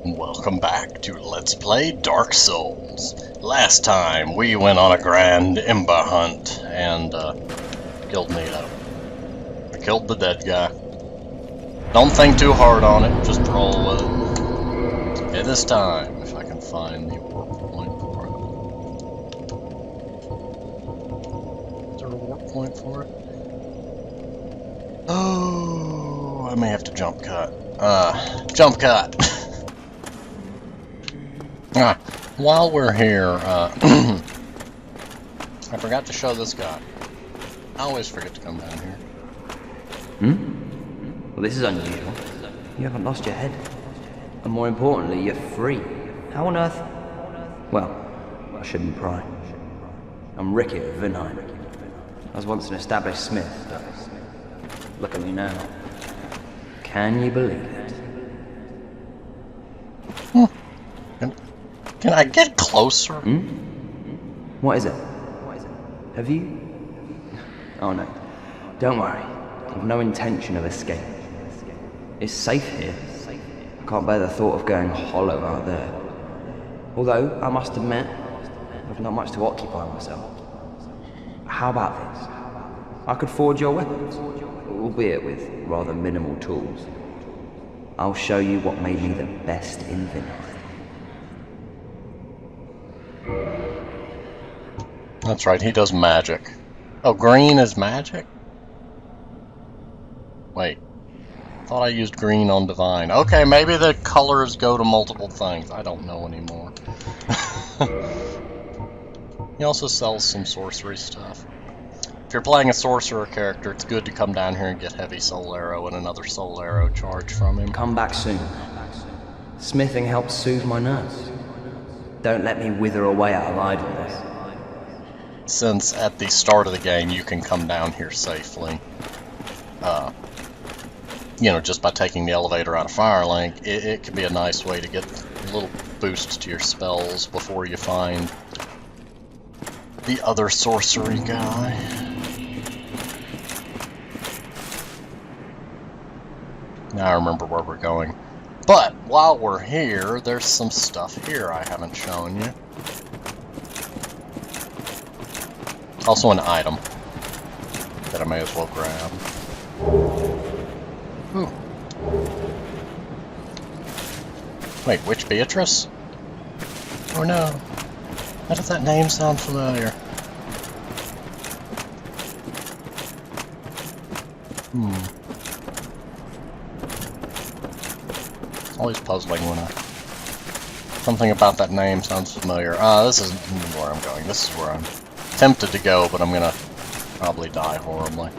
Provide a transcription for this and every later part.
Welcome back to Let's Play Dark Souls. Last time we went on a grand Ember hunt and killed Nito. I killed the dead guy. Don't think too hard on it, just roll with it. Okay, this time, if I can find the warp point for it. Is there a warp point for it? Oh, I may have to jump cut. Jump cut! While we're here, I forgot to show this guy. I always forget to come down here. Well, this is unusual. You haven't lost your head. And more importantly, you're free. How on earth? Well, I shouldn't pry. I'm Ricky of Vinheim. I was once an established smith, but look at me now. Can you believe it? Can I get closer? What is it? Have you? Oh no. Don't worry. I've no intention of escape. It's safe here. I can't bear the thought of going hollow out there. Although, I must admit, I've not much to occupy myself. How about this? I could forge your weapons, albeit with rather minimal tools. I'll show you what made me the best in Vinheim. That's right, he does magic. Oh, green is magic? Wait. Thought I used green on divine. Okay, maybe the colors go to multiple things. I don't know anymore. He also sells some sorcery stuff. If you're playing a sorcerer character, it's good to come down here and get heavy soul arrow and another soul arrow charge from him. Come back soon. Smithing helps soothe my nerves. Don't let me wither away out of idleness. Since at the start of the game you can come down here safely, you know, just by taking the elevator out of Firelink, it can be a nice way to get a little boost to your spells before you find the other sorcery guy. Now I remember where we're going. But while we're here, there's some stuff here I haven't shown you. Also an item that I may as well grab. Ooh. Wait, Witch Beatrice? Oh no. Why does that name sound familiar? It's always puzzling when something about that name sounds familiar. This isn't where I'm going. This is where I'm tempted to go, but I'm gonna probably die horribly.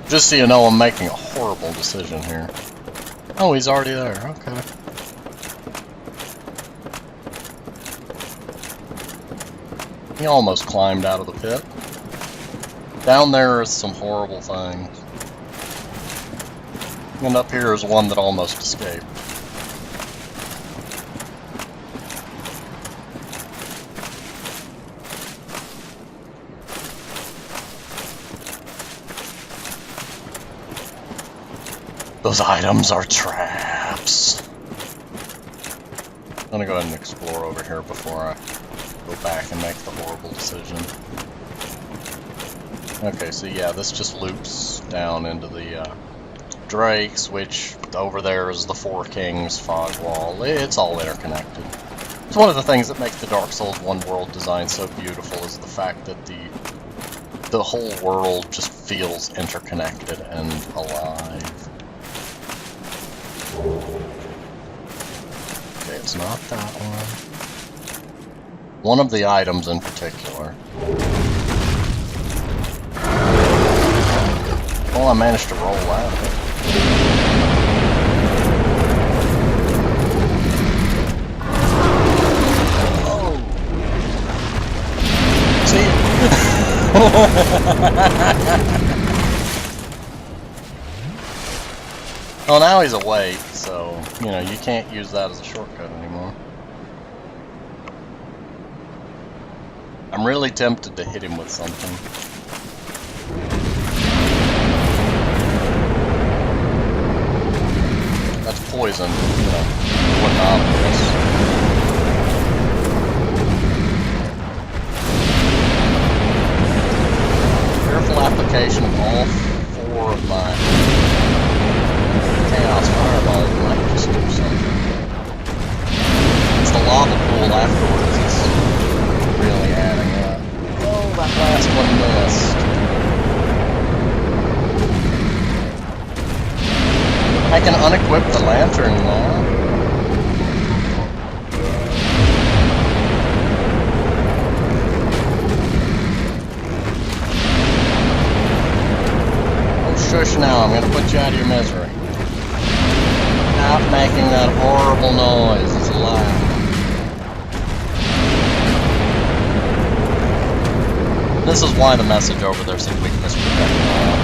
Just so you know, I'm making a horrible decision here. Oh, he's already there. Okay. He almost climbed out of the pit. Down there is some horrible things. And up here is one that almost escaped. Those items are traps. I'm gonna go ahead and explore over here before I go back and make the horrible decision. Okay, so yeah, this just loops down into the Drakes, which over there is the Four Kings fog wall. It's all interconnected. It's one of the things that makes the Dark Souls 1 world design so beautiful is the fact that the whole world just feels interconnected and alive. Okay, it's not that one. One of the items in particular. Well, I managed to roll out of it. Oh! See? Well, now he's awake, so, you know, you can't use that as a shortcut anymore. I'm really tempted to hit him with something. poison, you know, wasn't obvious. Careful application of all 4 of my Chaos Fireballs might just do something. It's the lava pool afterwards that's really adding up. Oh, that last one missed. I can unequip the lantern now. Oh, shush now, I'm gonna put you out of your misery. Stop making that horrible noise, it's loud. This is why the message over there said weakness projectile.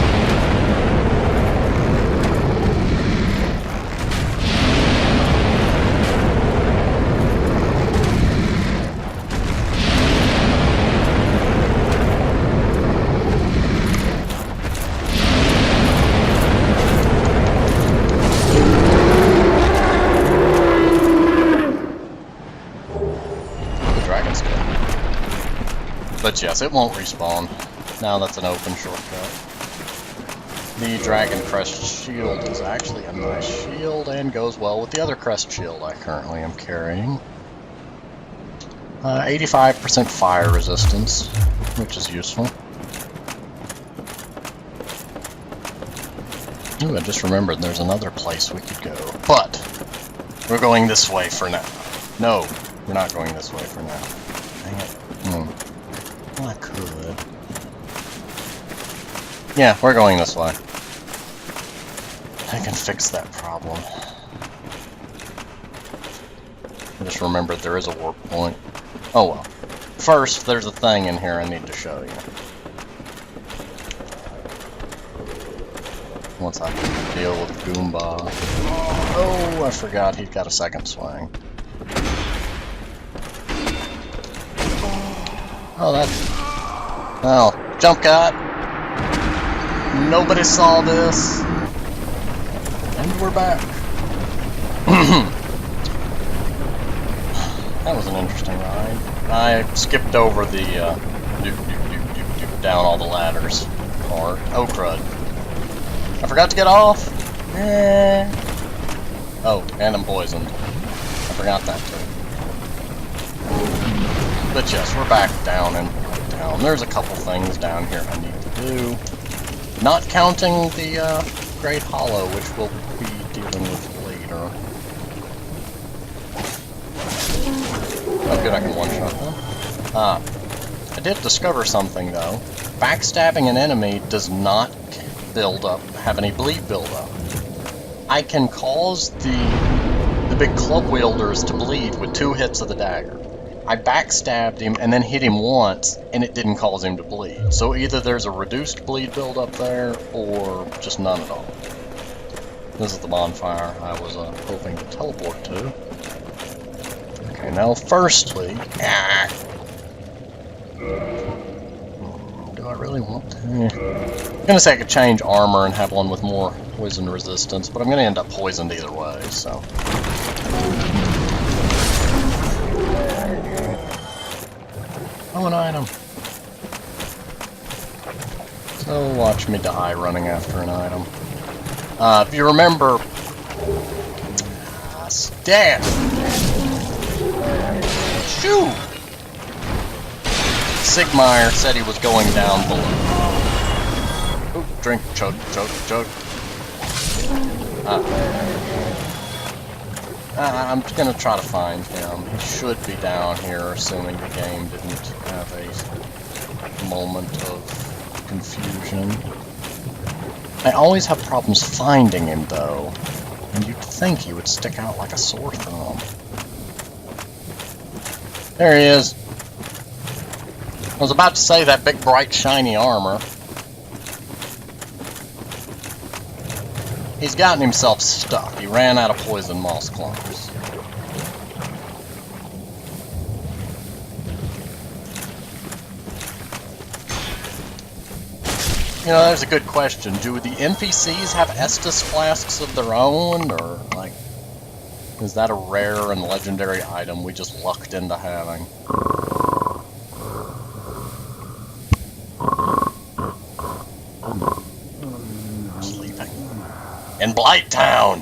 But yes, it won't respawn. Now that's an open shortcut. The Dragon Crest Shield is actually a nice shield and goes well with the other Crest Shield I currently am carrying. 85% fire resistance, which is useful. Ooh, I just remembered there's another place we could go. But, we're going this way for now. No, we're not going this way for now. Dang it. Well, I could. Yeah, we're going this way. I can fix that problem. I just remembered there is a warp point. Oh well. First, there's a thing in here I need to show you. Once I can deal with Goomba. Oh, I forgot he's got a second swing. Oh, that's... Oh, jump cut! Nobody saw this! And we're back. That was an interesting ride. I skipped over the, down all the ladders part. Oh, crud. I forgot to get off! Oh, and I'm poisoned. I forgot that too. But yes, we're back down in town. There's a couple things down here I need to do. Not counting the Great Hollow, which we'll be dealing with later. Oh good, I can one-shot them. I did discover something though. Backstabbing an enemy does not have any bleed buildup. I can cause the big club wielders to bleed with 2 hits of the dagger. I backstabbed him and then hit him once, and it didn't cause him to bleed. So either there's a reduced bleed buildup there, or just none at all. This is the bonfire I was hoping to teleport to. Okay, now firstly... Do I really want to? I'm gonna say I could change armor and have one with more poison resistance, but I'm gonna end up poisoned either way, so... Oh, an item. So watch me die running after an item. If you remember... Stab! Shoot! Sigmire said he was going down below. Ooh, drink, chug, chug, chug. I'm gonna try to find him. He should be down here, assuming the game didn't have a moment of confusion. I always have problems finding him, though. And you'd think he would stick out like a sore thumb. There he is. I was about to say that big, bright, shiny armor. He's gotten himself stuck. He ran out of poison moss clumps. You know, there's a good question. Do the NPCs have Estus flasks of their own, or, like... Is that a rare and legendary item we just lucked into having? Sleeping. In Blight Town!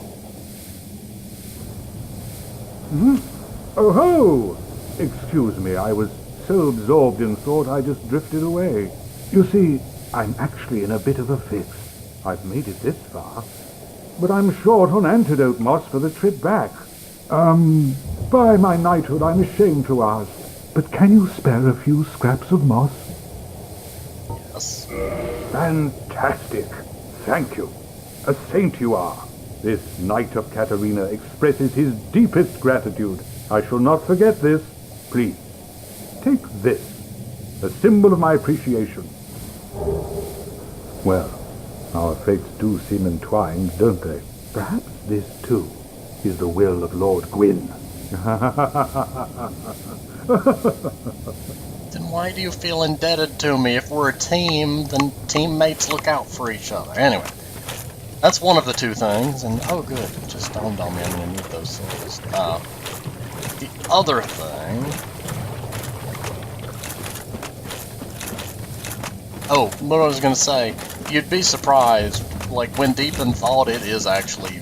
Hmm? Oh ho! Excuse me, I was so absorbed in thought I just drifted away. You see, I'm actually in a bit of a fix. I've made it this far, but I'm short on antidote moss for the trip back. By my knighthood, I'm ashamed to ask, but can you spare a few scraps of moss? Yes. Fantastic. Thank you. A saint you are. This Knight of Katarina expresses his deepest gratitude. I shall not forget this. Please, take this, a symbol of my appreciation. Well, our fates do seem entwined, don't they? Perhaps this, too, is the will of Lord Gwyn. Then why do you feel indebted to me? If we're a team, then teammates look out for each other. Anyway, that's one of the two things, and oh good, it just dawned on me I'm gonna need those souls. The other thing... Oh, what I was gonna say, you'd be surprised, like, when deep in thought, it is actually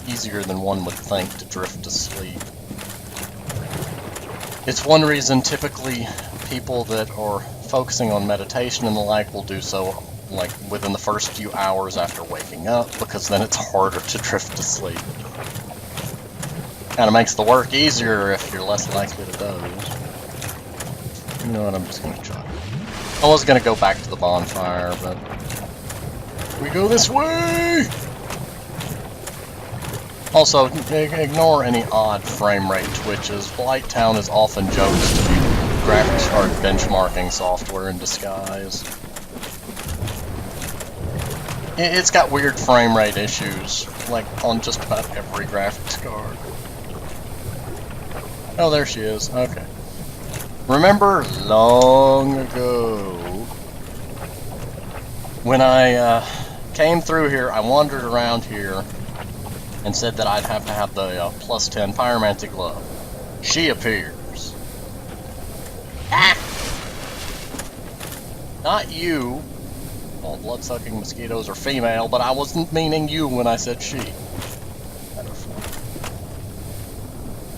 easier than one would think to drift to sleep. It's one reason typically people that are focusing on meditation and the like will do so like within the first few hours after waking up, because then it's harder to drift to sleep. Kinda makes the work easier if you're less likely to doze. You know what, I'm just gonna try. I was gonna go back to the bonfire, but we go this way! Also, ignore any odd frame rate twitches. Blight Town is often joked to be graphics card benchmarking software in disguise. It's got weird frame rate issues, like on just about every graphics card. Oh, there she is. Okay. Remember long ago when I came through here, I wandered around here and said that I'd have to have the plus 10 pyromancy glove. She appears. Ah! Not you. All blood-sucking mosquitoes are female, but I wasn't meaning you when I said she.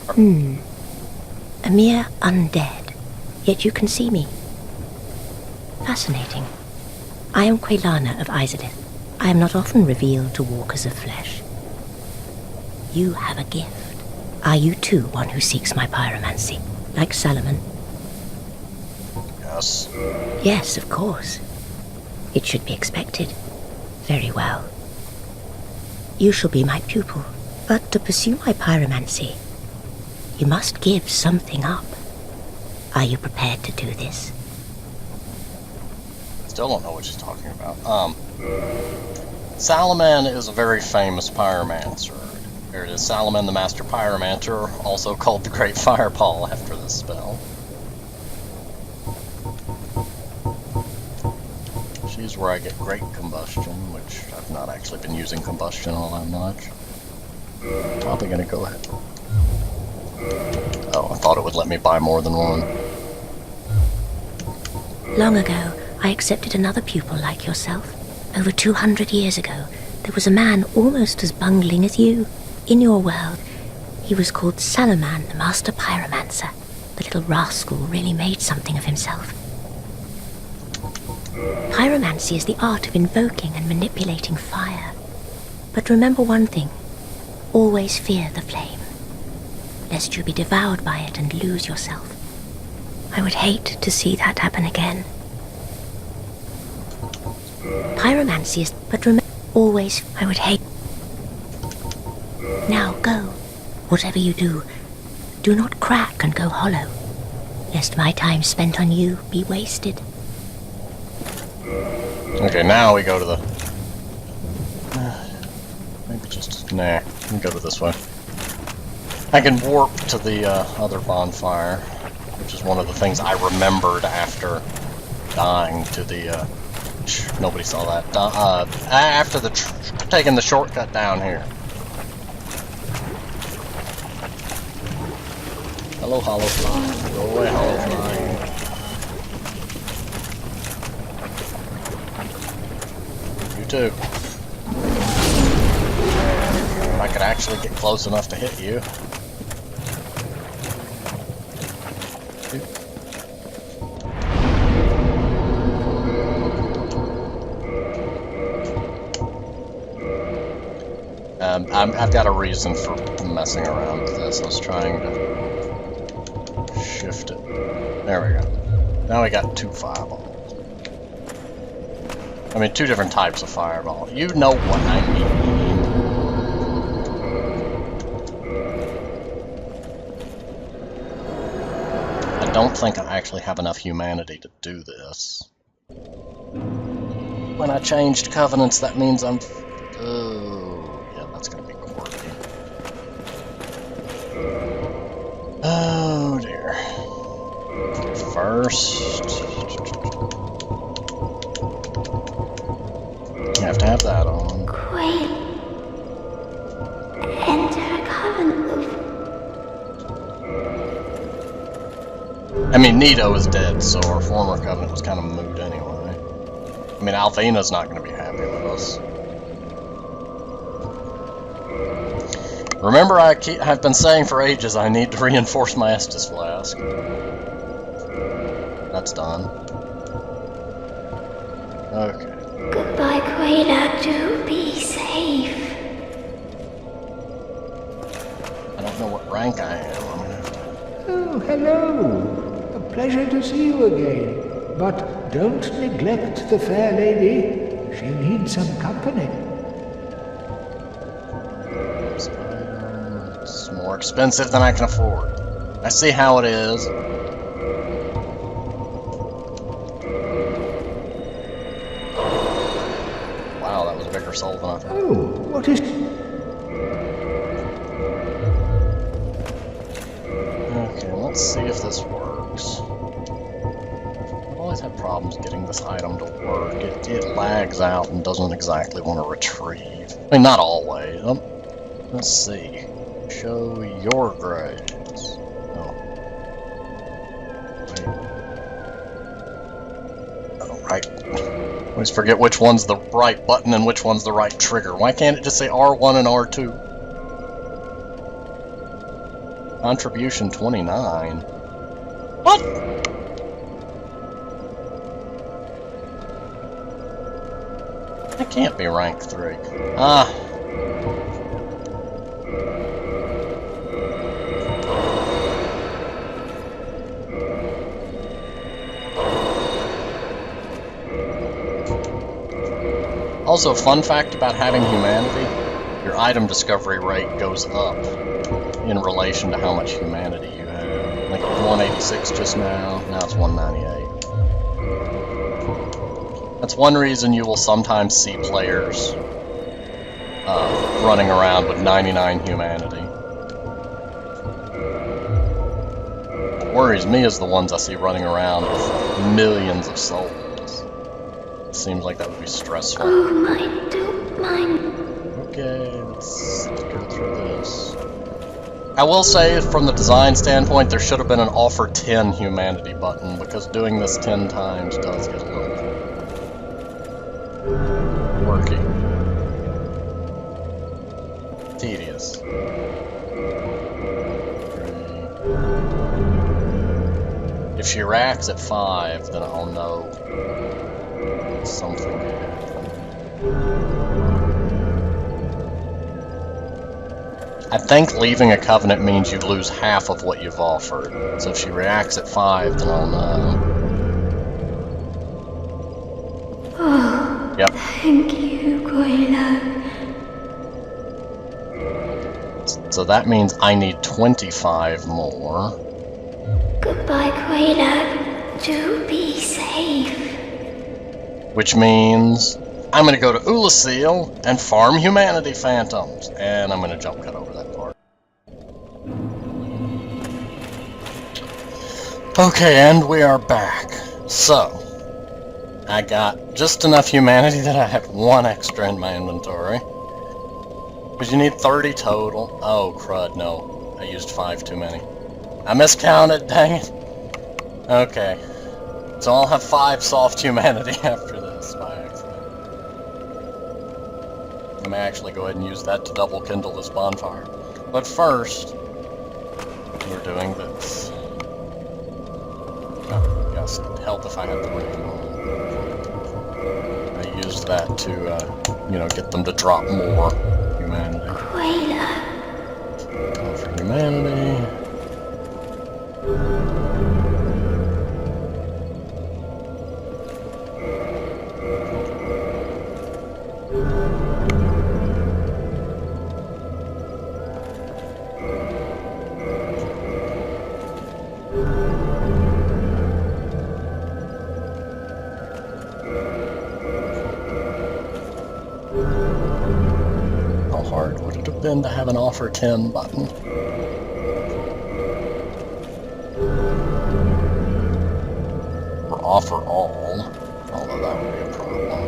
A mere undead, yet you can see me. Fascinating. I am Quelana of Izalith. I am not often revealed to walkers of flesh. You have a gift. Are you too one who seeks my pyromancy, like Salomon? Yes. Yes, of course. It should be expected. Very well. You shall be my pupil, but to pursue my pyromancy, you must give something up. Are you prepared to do this? Still don't know what she's talking about. Salomon is a very famous pyromancer. There it is, Salomon the Master Pyromancer, also called the Great Fireball after this spell. She's where I get great combustion, which I've not actually been using combustion all that much. Probably gonna go ahead. Oh, I thought it would let me buy more than one. Long ago, I accepted another pupil like yourself. Over 200 years ago, there was a man almost as bungling as you. In your world, he was called Salomon, the Master Pyromancer. The little rascal really made something of himself. Pyromancy is the art of invoking and manipulating fire. But remember one thing. Always fear the flame, lest you be devoured by it and lose yourself. I would hate to see that happen again. Pyromancy is, but remember, always, I would hate. Now go. Whatever you do, do not crack and go hollow, lest my time spent on you be wasted. Okay, now we go to the... maybe just... nah, we go to this way. I can warp to the other bonfire, which is one of the things I remembered after dying to the... nobody saw that. After the taking the shortcut down here. Hello, hollow fly. Go away, hollow fly. You too. If I could actually get close enough to hit you. I've got a reason for messing around with this. I was trying to shift it. There we go. Now we got 2 fireballs. I mean, 2 different types of fireball. You know what I mean. I don't think I actually have enough humanity to do this. When I changed covenants, that means I'm... Oh, yeah, that's gonna be quirky. Oh, dear. First... You have to have that on. Quail. Enter a covenant. I mean, Nito is dead, so our former covenant was kind of moot anyway. I mean, Alvena's not going to be happy with us. Remember, I've been saying for ages I need to reinforce my Estus flask. That's done. Okay. Goodbye, Quail. Do be safe. I don't know what rank I am. I'm gonna have to... Oh, hello. A pleasure to see you again. But don't neglect the fair lady. She needs some company. It's more expensive than I can afford. I see how it is. Wow, that was a bigger soul than I thought. Oh, what is... Okay, let's see if this works. I've always had problems getting this item to work. It lags out and doesn't exactly want to retrieve. I mean, not always. Let's see. Show your grades. Oh. Wait. Oh, right. I always forget which one's the right button and which one's the right trigger. Why can't it just say R1 and R2? Contribution 29. What? That can't be rank 3. Ah. Also, fun fact about having humanity, your item discovery rate goes up in relation to how much humanity you have. Like 186 just now it's 198. That's one reason you will sometimes see players running around with 99 humanity. What worries me is the ones I see running around with millions of souls. It seems like that would be stressful. Oh, my, don't mind. Okay, let's go through this. I will say, from the design standpoint, there should have been an offer 10 humanity button, because doing this 10 times does get a little worky. Tedious. If she reacts at 5, then I'll know something happened. I think leaving a covenant means you lose half of what you've offered. So if she reacts at 5, then I'll know. Oh, yep. Thank you, Quail. So that means I need 25 more. Goodbye, Quail. Do be safe. Which means I'm going to go to Ulasil and farm humanity phantoms. And I'm going to jump cut over that part. Okay, and we are back. So, I got just enough humanity that I have 1 extra in my inventory. Because you need 30 total. Oh, crud, no. I used 5 too many. I miscounted, dang it. Okay. So I'll have 5 soft humanity after this by accident. I may actually go ahead and use that to double kindle this bonfire. But first, we're doing this. Oh, yes, it'd help if I had the ring on. I used that to, you know, get them to drop more humanity. Go for humanity. How hard would it have been to have an offer 10 button? Or offer all, although that would be a problem.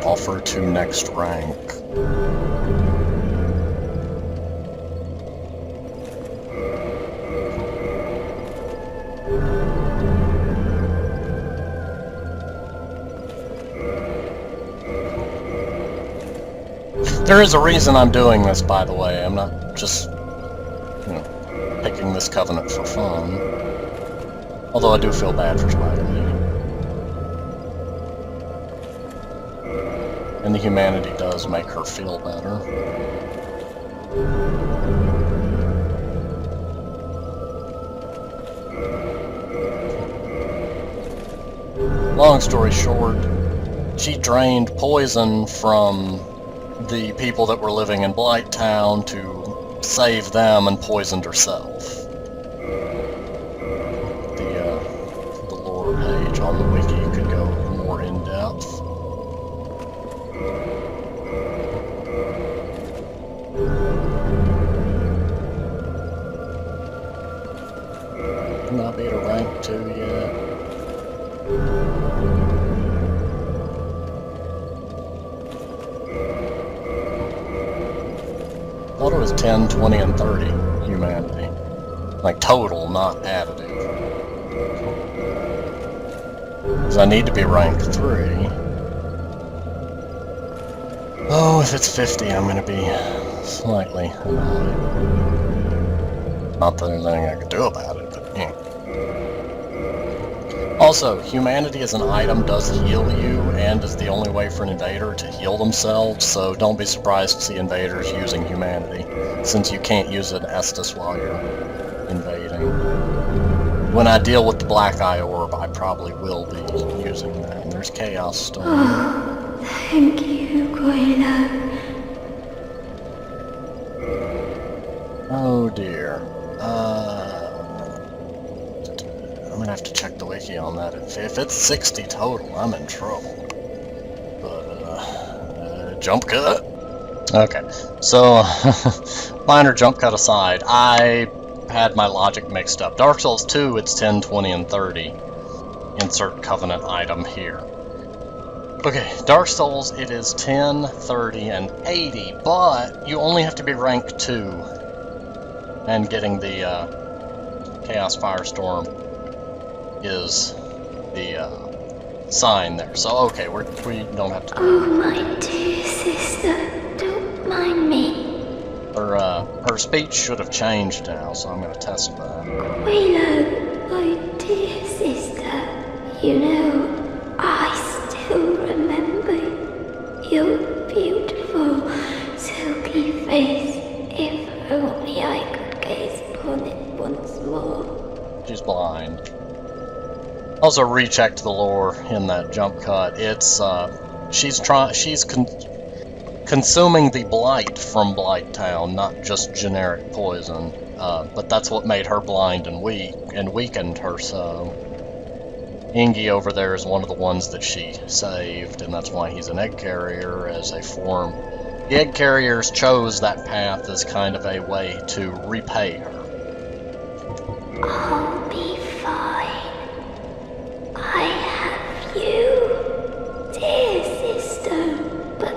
Offer to next rank. There is a reason I'm doing this, by the way. I'm not just, you know, picking this covenant for fun. Although I do feel bad for Spider-Man. And the humanity does make her feel better. Long story short, she drained poison from the people that were living in Blight Town to save them and poisoned herself. The lore page on the wiki could go more in depth. Not be at a rank 2 yet. I thought it was 10, 20, and 30 humanity. Like total, not additive. Because I need to be rank 3. Oh, if it's 50, I'm going to be slightly annoyed. Not that there's anything I could do about it, but yeah. Also, humanity as an item does heal you, and is the only way for an invader to heal themselves, so don't be surprised to see invaders using humanity, since you can't use an Estus while you're invading. When I deal with the Black Eye Orb, I probably will be using that. And there's Chaos Storm. Oh, thank you, Goyla. Oh dear. I'm gonna have to check the wiki on that. If it's 60 total, I'm in trouble. But, jump cut? Okay, so, minor jump cut aside, I had my logic mixed up. Dark Souls 2, it's 10, 20, and 30. Insert Covenant item here. Okay, Dark Souls, it is 10, 30, and 80, but you only have to be rank 2. And getting the Chaos Firestorm is the sign there. So, okay, we don't have to... Oh, my dear sister, don't mind me. Her speech should have changed now, so I'm going to test that. Willow, my dear sister, you know, I still remember your beautiful, silky face. If only I could gaze upon it once more. She's blind. Also rechecked the lore in that jump cut. It's she's consuming the blight from Blight Town, not just generic poison. But that's what made her blind and weak, and weakened her so. Ingi over there is one of the ones that she saved, and that's why he's an egg carrier as a form. The egg carriers chose that path as kind of a way to repay her. I'll be fine. I have you, dear sister, but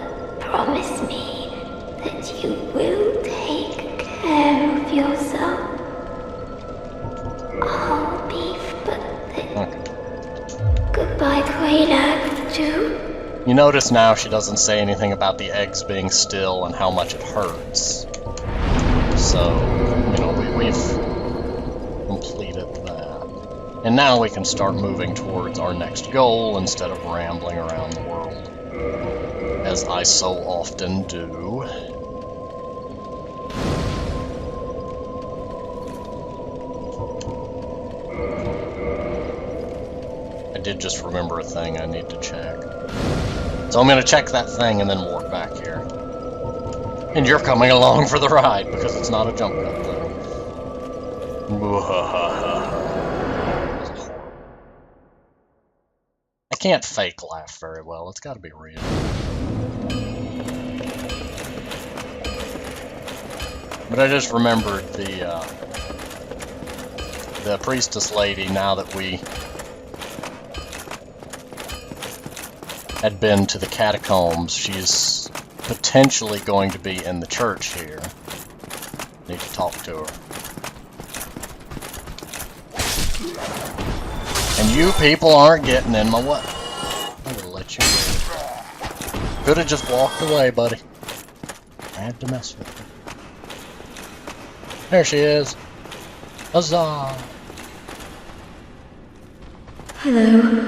You notice now she doesn't say anything about the eggs being still and how much it hurts. So, you know, we've completed that. And now we can start moving towards our next goal instead of rambling around the world, as I so often do. I did just remember a thing I need to check. So I'm going to check that thing and then walk back here. And you're coming along for the ride, because it's not a jump cut thing. I can't fake laugh very well, it's got to be real. But I just remembered the priestess lady, now that we had been to the catacombs, she's potentially going to be in the church here. Need to talk to her. And you people aren't getting in my way. I'm gonna let you in. Could have just walked away, buddy. I had to mess with her. There she is. Huzzah! Hello.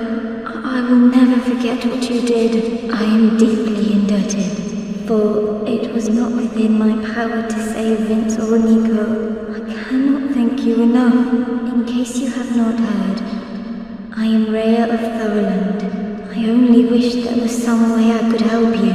I will never forget what you did. I am deeply indebted, for it was not within my power to save Vince or Nico. I cannot thank you enough. In case you have not heard, I am Rhea of Thoroland. I only wish there was some way I could help you.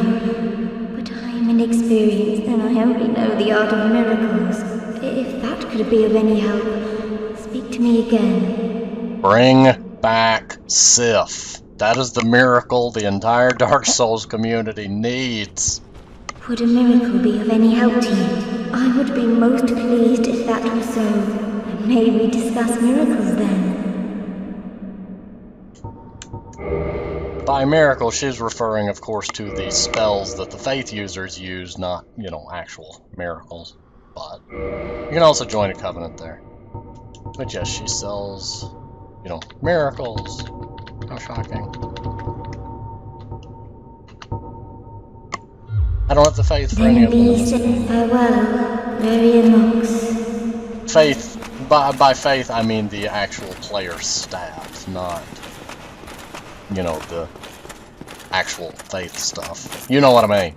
But I am inexperienced and I only know the art of miracles. If that could be of any help, speak to me again. Bring back Sif. That is the miracle the entire Dark Souls community needs. Would a miracle be of any help to you? I would be most pleased if that were so. May we discuss miracles then? By miracle, she's referring, of course, to the spells that the faith users use, not, you know, actual miracles. But you can also join a covenant there. But yes, she sells, you know, miracles. How shocking. I don't have the faith for any of them. Farewell, Varianox. Faith, by faith, I mean the actual player's stats, not, you know, the actual faith stuff. You know what I mean.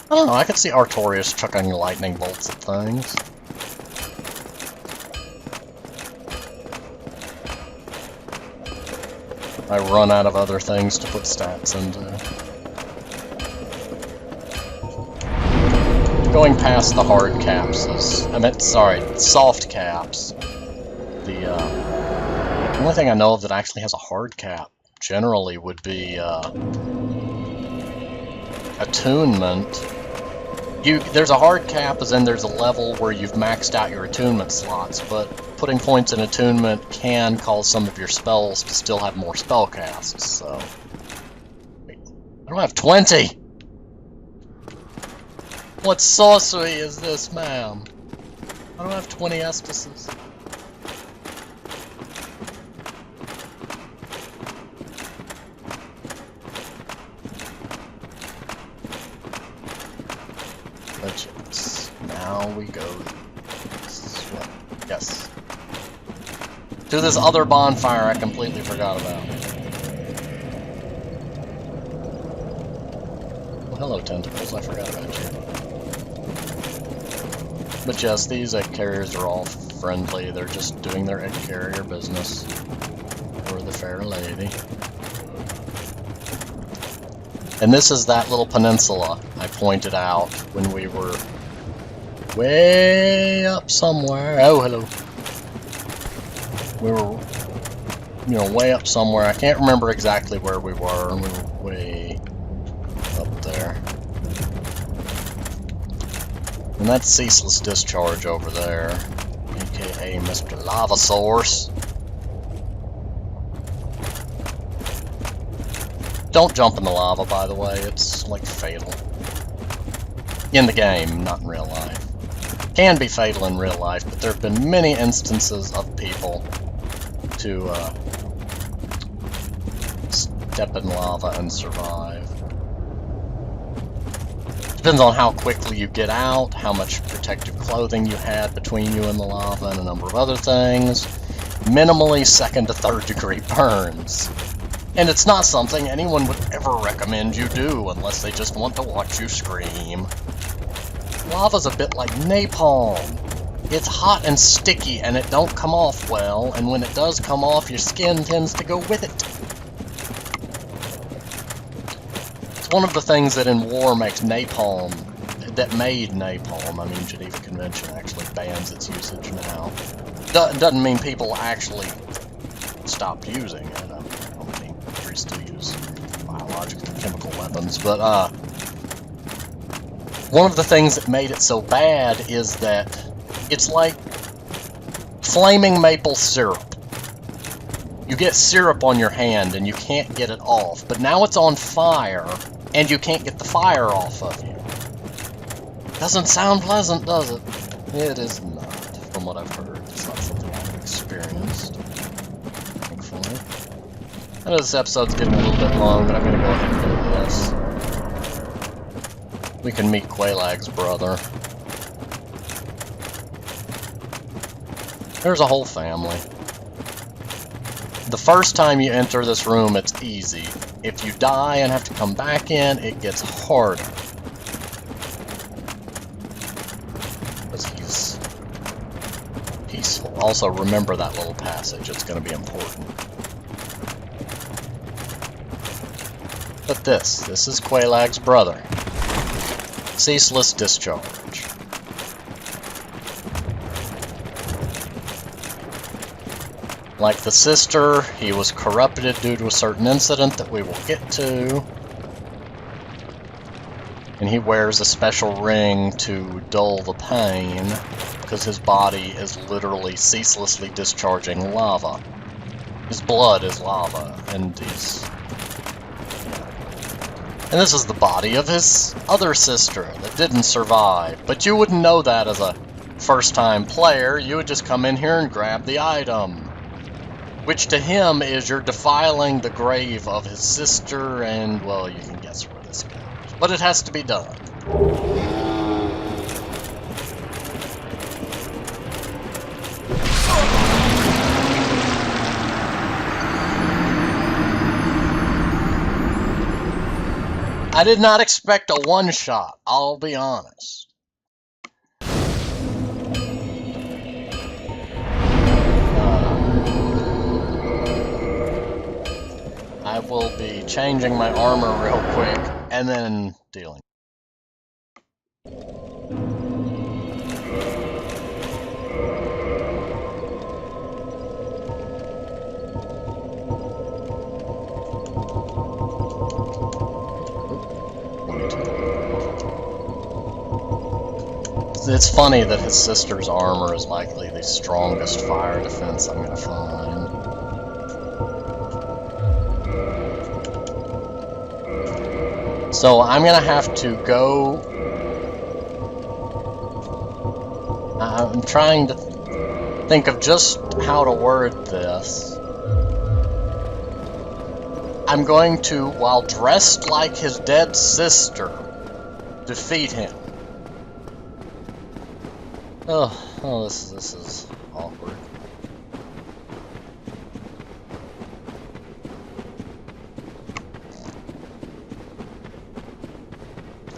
I don't know, I could see Artorias chucking lightning bolts at things. I run out of other things to put stats into. Going past the hard caps is... soft caps. The only thing I know of that actually has a hard cap generally would be attunement. There's a hard cap, as in there's a level where you've maxed out your attunement slots, but putting points in attunement can cause some of your spells to still have more spell casts, so... Wait, I don't have 20! What sorcery is this, ma'am? I don't have 20 Estises. Legends. Now we go. Yes. To this other bonfire I completely forgot about. Well, hello, tentacles. I forgot about you. But yes, these egg carriers are all friendly. They're just doing their egg carrier business for the fair lady. And this is that little peninsula I pointed out when we were way up somewhere. Oh, hello. We were, you know, way up somewhere. I can't remember exactly where we were, and we were way up there. And that's Ceaseless Discharge over there, aka Mr. Lava Source. Don't jump in the lava, by the way. It's, like, fatal. In the game, not in real life. Can be fatal in real life, but there have been many instances of people to step in lava and survive. Depends on how quickly you get out, how much protective clothing you had between you and the lava, and a number of other things. Minimally 2nd to 3rd degree burns. And it's not something anyone would ever recommend you do unless they just want to watch you scream. Lava's a bit like napalm. It's hot and sticky and it don't come off well, and when it does come off, your skin tends to go with it. It's one of the things that in war makes napalm, that made napalm. I mean, Geneva Convention actually bans its usage now. Doesn't mean people actually stopped using it. I mean, countries still use biological and chemical weapons, but one of the things that made it so bad is that it's like flaming maple syrup. You get syrup on your hand and you can't get it off, but now it's on fire and you can't get the fire off of you. Doesn't sound pleasant, does it? It is not, from what I've heard. It's not something I've experienced, thankfully. I know this episode's getting a little bit long, but I'm going to go ahead and do this. We can meet Quailag's brother. There's a whole family. The first time you enter this room, it's easy. If you die and have to come back in, it gets harder. Because he's peaceful. Also, remember that little passage. It's going to be important. But this is Quailag's brother. Ceaseless discharge. Like the sister, he was corrupted due to a certain incident that we will get to. And he wears a special ring to dull the pain, because his body is literally ceaselessly discharging lava. His blood is lava, and he's... And this is the body of his other sister that didn't survive. But you wouldn't know that as a first-time player. You would just come in here and grab the item. Which to him is you're defiling the grave of his sister, and, well, you can guess where this goes. But it has to be done. I did not expect a one-shot, I'll be honest. I will be changing my armor real quick, and then dealing. It's funny that his sister's armor is likely the strongest fire defense I'm going to find. So I'm going to have to go... I'm trying to think of just how to word this. I'm going to, while dressed like his dead sister, defeat him. Oh, this is awkward.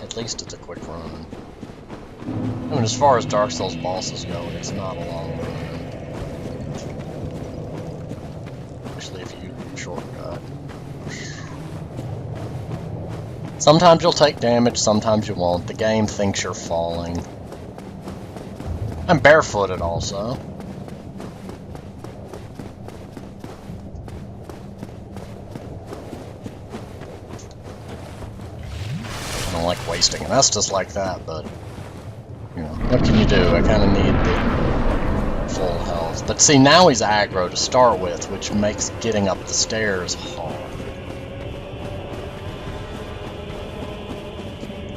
At least it's a quick run. I mean, as far as Dark Souls bosses go, it's not a long run. Especially if you shortcut. Sometimes you'll take damage, sometimes you won't. The game thinks you're falling. I'm barefooted also. I don't like wasting an Estus like that, but you know, what can you do? I kind of need the full health. But see, now he's aggro to start with, which makes getting up the stairs hard.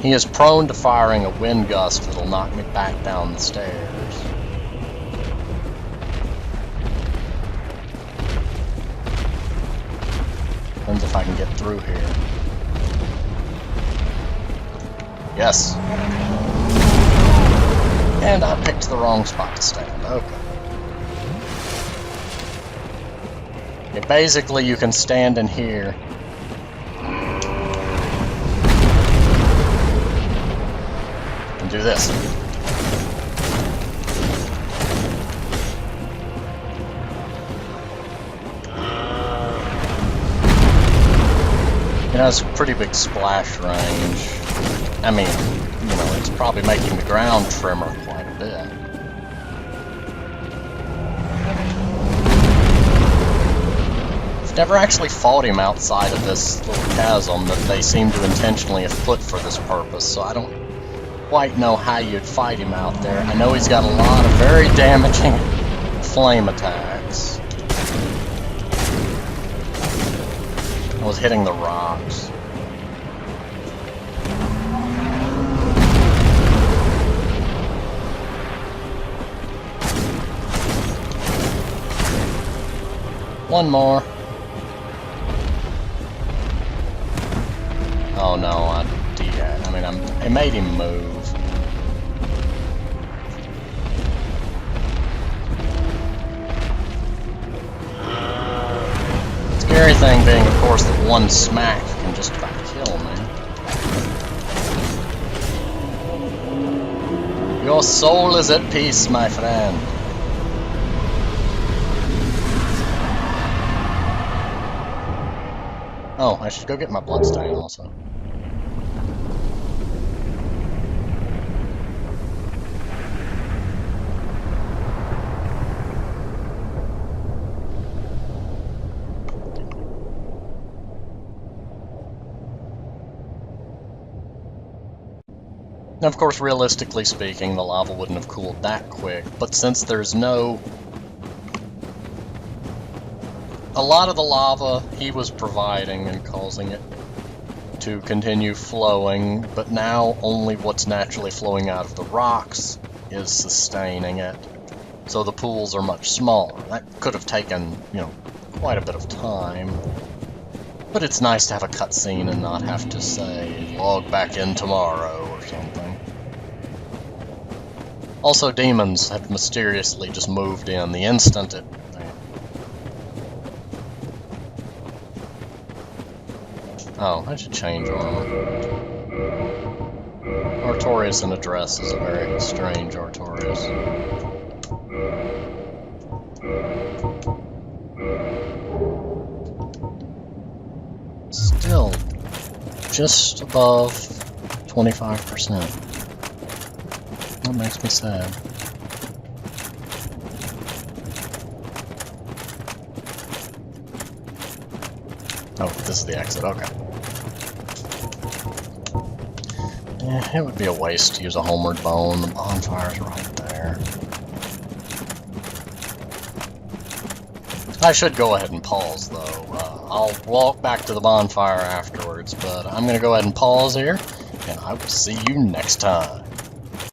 He is prone to firing a wind gust that'll knock me back down the stairs. Depends if I can can get through here. Yes. And I picked the wrong spot to stand. Okay. Okay, basically you can stand in here. And do this. It has pretty big splash range. I mean, you know, it's probably making the ground trimmer quite a bit. I've never actually fought him outside of this little chasm that they seem to intentionally have put for this purpose, so I don't quite know how you'd fight him out there. I know he's got a lot of very damaging flame attacks. I was hitting the rocks. One more. Oh no, I made him move. Scary thing being, of course, that one smack can just about kill me. Your soul is at peace, my friend. Oh, I should go get my bloodstain also. Now, of course, realistically speaking, the lava wouldn't have cooled that quick, but since there's no... A lot of the lava he was providing and causing it to continue flowing, but now only what's naturally flowing out of the rocks is sustaining it. So the pools are much smaller. That could have taken, you know, quite a bit of time. But it's nice to have a cutscene and not have to say, log back in tomorrow or something. Also, demons have mysteriously just moved in the instant it... Oh, I should change one. Artorias in a dress is a very strange Artorias. Still just above 25%. That makes me sad. Oh, this is the exit, okay. Yeah, it would be a waste to use a homeward bone. The bonfire's right there. I should go ahead and pause, though. I'll walk back to the bonfire afterwards, but I'm going to go ahead and pause here, and I will see you next time.